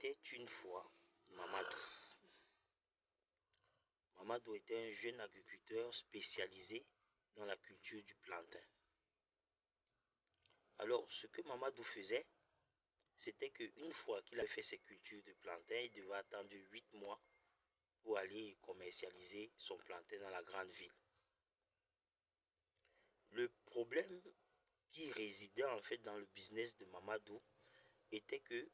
était une fois Mamadou. Mamadou était un jeune agriculteur spécialisé dans la culture du plantain. Alors, ce que Mamadou faisait, c'était qu'une fois qu'il avait fait ses cultures de plantain, il devait attendre 8 mois pour aller commercialiser son plantain dans la grande ville. Le problème qui résidait en fait dans le business de Mamadou était que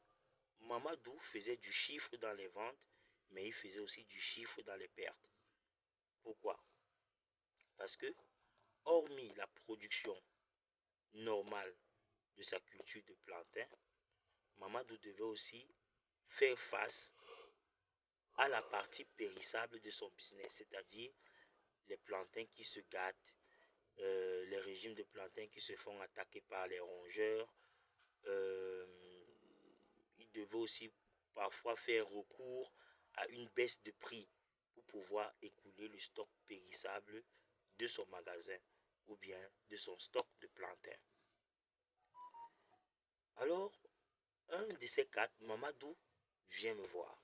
Mamadou faisait du chiffre dans les ventes, mais il faisait aussi du chiffre dans les pertes. Pourquoi? Parce que, hormis la production normale de sa culture de plantain, Mamadou devait aussi faire face à la partie périssable de son business, c'est-à-dire les plantains qui se gâtent, les régimes de plantains qui se font attaquer par les rongeurs. Il devait aussi parfois faire recours à une baisse de prix pour pouvoir écouler le stock périssable de son magasin ou bien de son stock de plantains. Alors, un de ces quatre, Mamadou, vient me voir.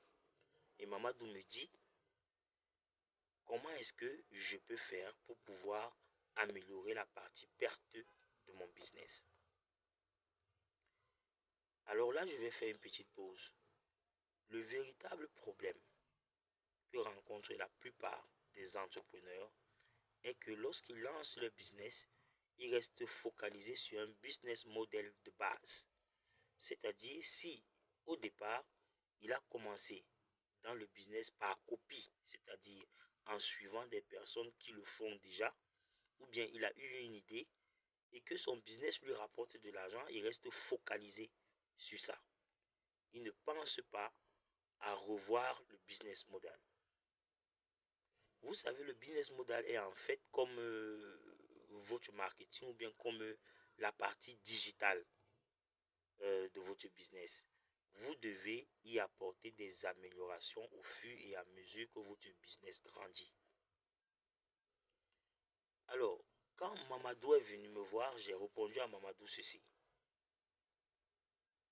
Et Mamadou me dit, comment est-ce que je peux faire pour pouvoir améliorer la partie perte de mon business? Alors là, je vais faire une petite pause. Le véritable problème que rencontrent la plupart des entrepreneurs est que lorsqu'ils lancent leur business, ils restent focalisés sur un business model de base. C'est-à-dire, si au départ, il a commencé dans le business par copie, c'est-à-dire en suivant des personnes qui le font déjà, ou bien il a eu une idée et que son business lui rapporte de l'argent, il reste focalisé sur ça. Il ne pense pas à revoir le business model. Vous savez, le business model est en fait comme votre marketing ou bien comme la partie digitale de votre business. Vous devez y apporter des améliorations au fur et à mesure que votre business grandit. Alors, quand Mamadou est venu me voir, j'ai répondu à Mamadou ceci.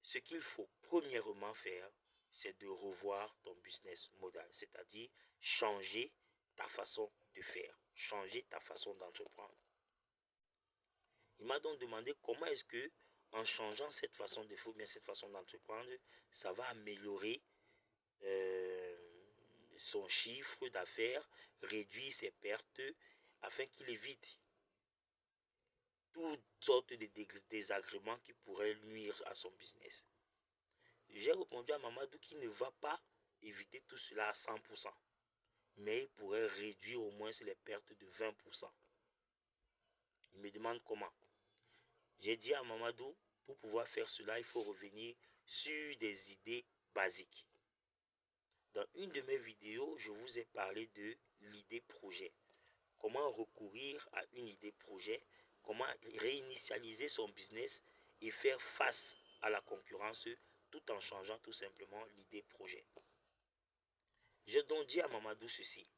Ce qu'il faut premièrement faire, c'est de revoir ton business model, c'est-à-dire changer ta façon de faire, changer ta façon d'entreprendre. Il m'a donc demandé comment est-ce que, en changeant cette façon de faire, bien cette façon d'entreprendre, ça va améliorer son chiffre d'affaires, réduire ses pertes, afin qu'il évite toutes sortes de désagréments qui pourraient nuire à son business. J'ai répondu à Mamadou qu'il ne va pas éviter tout cela à 100%, mais il pourrait réduire au moins les pertes de 20%. Il me demande comment. J'ai dit à Mamadou, pour pouvoir faire cela, il faut revenir sur des idées basiques. Dans une de mes vidéos, je vous ai parlé de l'idée projet. Comment recourir à une idée projet, comment réinitialiser son business et faire face à la concurrence tout en changeant tout simplement l'idée projet. J'ai donc dit à Mamadou ceci.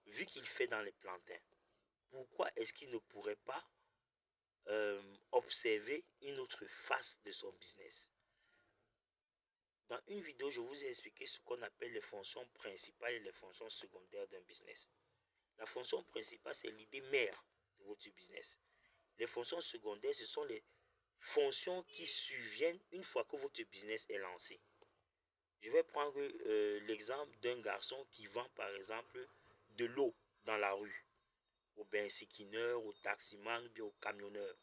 Vu qu'il fait dans les plantains, pourquoi est-ce qu'il ne pourrait pas observer une autre face de son business? Dans une vidéo, je vous ai expliqué ce qu'on appelle les fonctions principales et les fonctions secondaires d'un business. La fonction principale, c'est l'idée mère de votre business. Les fonctions secondaires, ce sont les fonctions qui surviennent une fois que votre business est lancé. Je vais prendre l'exemple d'un garçon qui vend par exemple de l'eau dans la rue, au bensineur, au taximan ou bien au camionneur.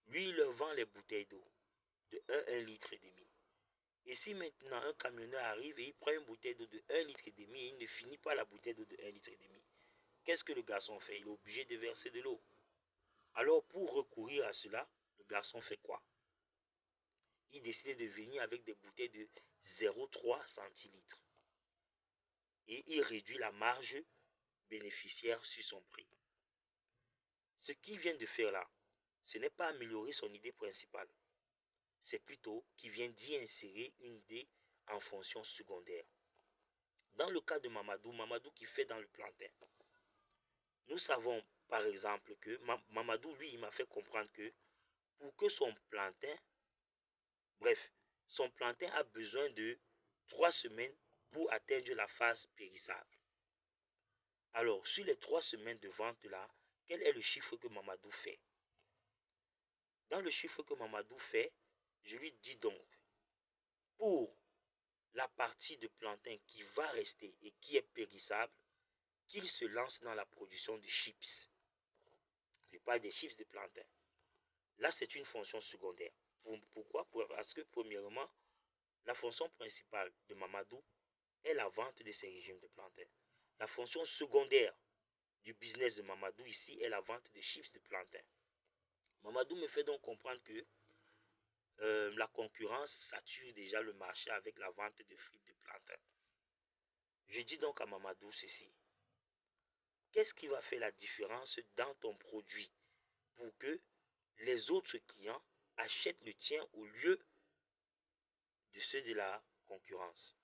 Lui, il leur vend les bouteilles d'eau de 1 litre et demi. Et si maintenant un camionneur arrive et il prend une bouteille d'eau de 1 litre et demi et il ne finit pas la bouteille d'eau de 1 litre et demi, qu'est-ce que le garçon fait? Il est obligé de verser de l'eau. Alors pour recourir à cela, le garçon fait quoi? Il décide de venir avec des bouteilles de 0,3 centilitres. Et il réduit la marge bénéficiaire sur son prix. Ce qu'il vient de faire là, ce n'est pas améliorer son idée principale. C'est plutôt qu'il vient d'y insérer une idée en fonction secondaire. Dans le cas de Mamadou, Mamadou qui fait dans le plantain, nous savons par exemple que Mamadou, lui, il m'a fait comprendre que pour que son plantain, bref, son plantain a besoin de 3 semaines pour atteindre la phase périssable. Alors, sur les 3 semaines de vente là, quel est le chiffre que Mamadou fait? Dans le chiffre que Mamadou fait, je lui dis donc, pour la partie de plantain qui va rester et qui est périssable, qu'il se lance dans la production de chips. Je parle des chips de plantain. Là, c'est une fonction secondaire. Pourquoi? Parce que premièrement, la fonction principale de Mamadou est la vente de ces régimes de plantain. La fonction secondaire du business de Mamadou ici est la vente de chips de plantain. Mamadou me fait donc comprendre que la concurrence sature déjà le marché avec la vente de frites de plantain. Je dis donc à Mamadou ceci. Qu'est-ce qui va faire la différence dans ton produit pour que les autres clients achètent le tien au lieu de ceux de la concurrence?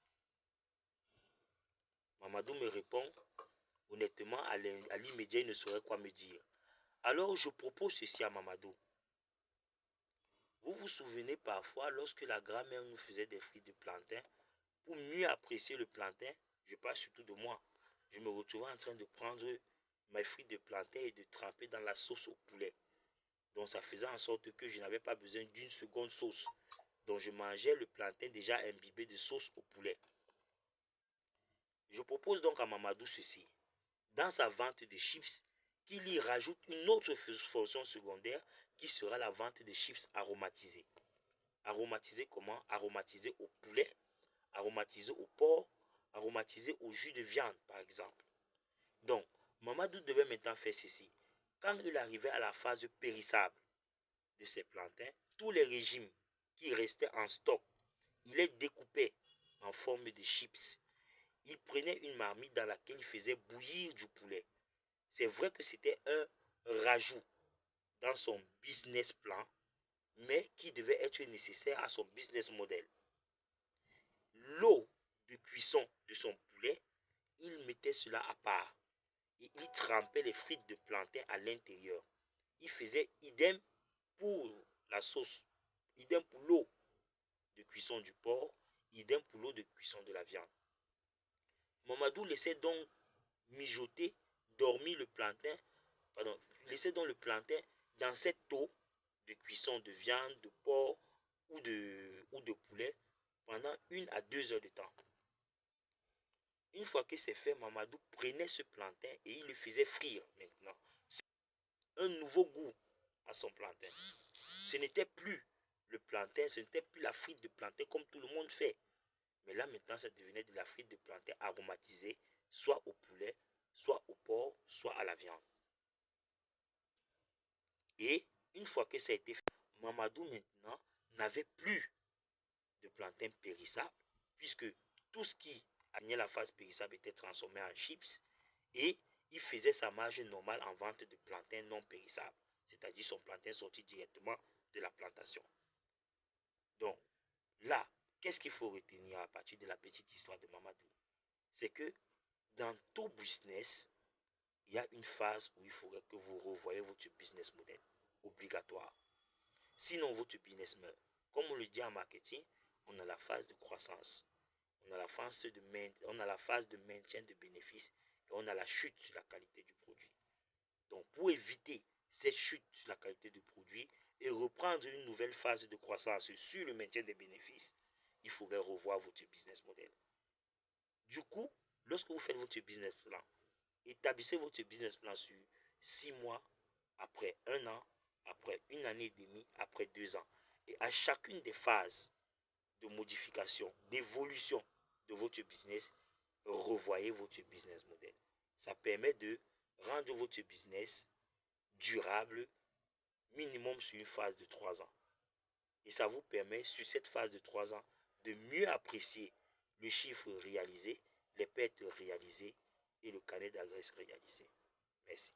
Mamadou me répond, honnêtement, à l'immédiat, il ne saurait quoi me dire. Alors je propose ceci à Mamadou. Vous vous souvenez parfois lorsque la grand-mère nous faisait des frites de plantain, pour mieux apprécier le plantain, je parle surtout de moi, je me retrouvais en train de prendre mes frites de plantain et de tremper dans la sauce au poulet. Donc ça faisait en sorte que je n'avais pas besoin d'une seconde sauce. Donc je mangeais le plantain déjà imbibé de sauce au poulet. Je propose donc à Mamadou ceci. Dans sa vente de chips, qu'il y rajoute une autre fonction secondaire qui sera la vente de chips aromatisés. Aromatisés comment? Aromatisés au poulet, aromatisés au porc, aromatisés au jus de viande par exemple. Donc, Mamadou devait maintenant faire ceci. Quand il arrivait à la phase périssable de ses plantains, tous les régimes qui restaient en stock, il les découpait en forme de chips. Il prenait une marmite dans laquelle il faisait bouillir du poulet. C'est vrai que c'était un rajout dans son business plan, mais qui devait être nécessaire à son business model. L'eau de cuisson de son poulet, il mettait cela à part. Et il trempait les frites de plantain à l'intérieur. Il faisait idem pour la sauce, idem pour l'eau de cuisson du porc, idem pour l'eau de cuisson de la viande. Mamadou laissait donc mijoter, dormir le plantain, laissait donc le plantain dans cette eau de cuisson de viande, de porc ou de poulet pendant 1 à 2 heures de temps. Une fois que c'est fait, Mamadou prenait ce plantain et il le faisait frire maintenant. C'est un nouveau goût à son plantain. Ce n'était plus le plantain, ce n'était plus la frite de plantain comme tout le monde fait. Mais là maintenant, ça devenait de la frite de plantain aromatisée, soit au poulet, soit au porc, soit à la viande. Et une fois que ça a été fait, Mamadou maintenant n'avait plus de plantain périssable, puisque tout ce qui atteignait la phase périssable était transformé en chips, et il faisait sa marge normale en vente de plantain non périssable, c'est-à-dire son plantain sorti directement de la plantation. Donc là, qu'est-ce qu'il faut retenir à partir de la petite histoire de Mamadou? C'est que dans tout business, il y a une phase où il faudrait que vous revoyez votre business model, obligatoire. Sinon, votre business meurt. Comme on le dit en marketing, on a la phase de croissance, on a la phase de maintien de bénéfices et on a la chute sur la qualité du produit. Donc, pour éviter cette chute sur la qualité du produit et reprendre une nouvelle phase de croissance sur le maintien des bénéfices, il faudrait revoir votre business model. Du coup, lorsque vous faites votre business plan, établissez votre business plan sur 6 mois, après 1 an, après 1 année et demie, après 2 ans. Et à chacune des phases de modification, d'évolution de votre business, revoyez votre business model. Ça permet de rendre votre business durable minimum sur une phase de 3 ans. Et ça vous permet, sur cette phase de 3 ans, de mieux apprécier le chiffre réalisé, les pertes réalisées et le carnet d'adresse réalisé. Merci.